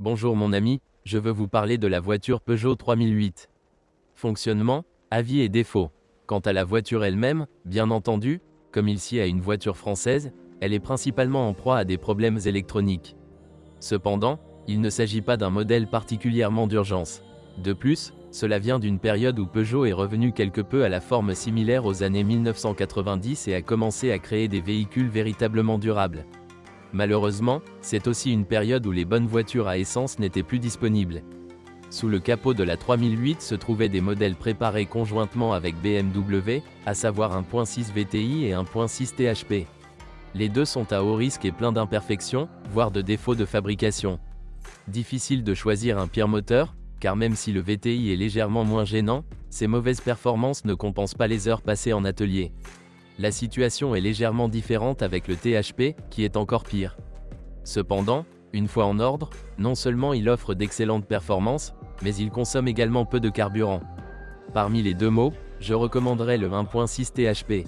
Bonjour mon ami, je veux vous parler de la voiture Peugeot 3008. Fonctionnement, avis et défauts. Quant à la voiture elle-même, bien entendu, comme il s'y a une voiture française, elle est principalement en proie à des problèmes électroniques. Cependant, il ne s'agit pas d'un modèle particulièrement d'urgence. De plus, cela vient d'une période où Peugeot est revenu quelque peu à la forme similaire aux années 1990 et a commencé à créer des véhicules véritablement durables. Malheureusement, c'est aussi une période où les bonnes voitures à essence n'étaient plus disponibles. Sous le capot de la 3008 se trouvaient des modèles préparés conjointement avec BMW, à savoir 1.6 VTI et 1.6 THP. Les deux sont à haut risque et pleins d'imperfections, voire de défauts de fabrication. Difficile de choisir un pire moteur, car même si le VTI est légèrement moins gênant, ses mauvaises performances ne compensent pas les heures passées en atelier. La situation est légèrement différente avec le THP, qui est encore pire. Cependant, une fois en ordre, non seulement il offre d'excellentes performances, mais il consomme également peu de carburant. Parmi les deux mots, je recommanderais le 1.6 THP.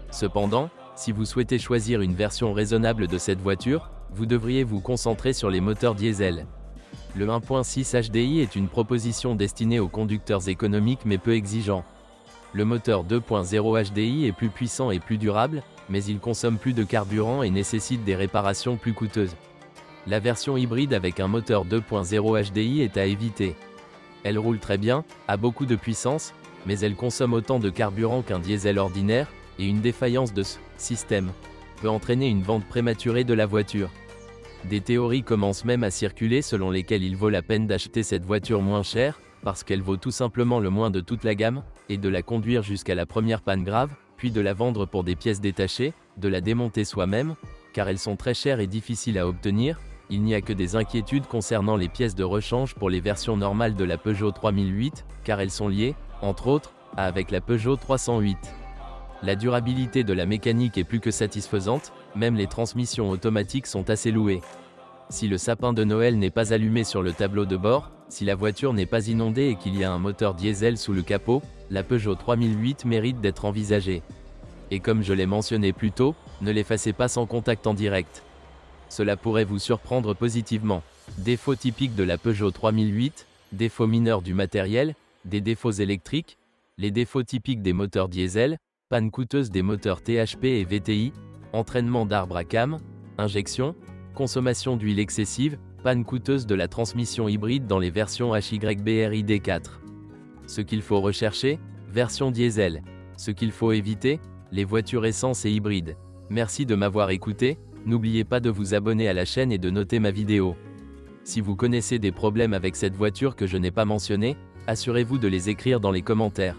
Cependant, si vous souhaitez choisir une version raisonnable de cette voiture, vous devriez vous concentrer sur les moteurs diesel. Le 1.6 HDI est une proposition destinée aux conducteurs économiques mais peu exigeants. Le moteur 2.0 HDI est plus puissant et plus durable, mais il consomme plus de carburant et nécessite des réparations plus coûteuses. La version hybride avec un moteur 2.0 HDI est à éviter. Elle roule très bien, a beaucoup de puissance, mais elle consomme autant de carburant qu'un diesel ordinaire, et une défaillance de ce système peut entraîner une vente prématurée de la voiture. Des théories commencent même à circuler selon lesquelles il vaut la peine d'acheter cette voiture moins chère, parce qu'elle vaut tout simplement le moins de toute la gamme, et de la conduire jusqu'à la première panne grave, puis de la vendre pour des pièces détachées, de la démonter soi-même, car elles sont très chères et difficiles à obtenir. Il n'y a que des inquiétudes concernant les pièces de rechange pour les versions normales de la Peugeot 3008, car elles sont liées, entre autres, avec la Peugeot 308. La durabilité de la mécanique est plus que satisfaisante, même les transmissions automatiques sont assez louées. Si le sapin de Noël n'est pas allumé sur le tableau de bord, si la voiture n'est pas inondée et qu'il y a un moteur diesel sous le capot, la Peugeot 3008 mérite d'être envisagée. Et comme je l'ai mentionné plus tôt, ne l'effacez pas sans contact en direct. Cela pourrait vous surprendre positivement. Défauts typiques de la Peugeot 3008, défauts mineurs du matériel, des défauts électriques, les défauts typiques des moteurs diesel, panne coûteuse des moteurs THP et VTI, entraînement d'arbre à cames, injection, consommation d'huile excessive, panne coûteuse de la transmission hybride dans les versions HYBRID 4. Ce qu'il faut rechercher, version diesel. Ce qu'il faut éviter, les voitures essence et hybrides. Merci de m'avoir écouté, n'oubliez pas de vous abonner à la chaîne et de noter ma vidéo. Si vous connaissez des problèmes avec cette voiture que je n'ai pas mentionné, assurez-vous de les écrire dans les commentaires.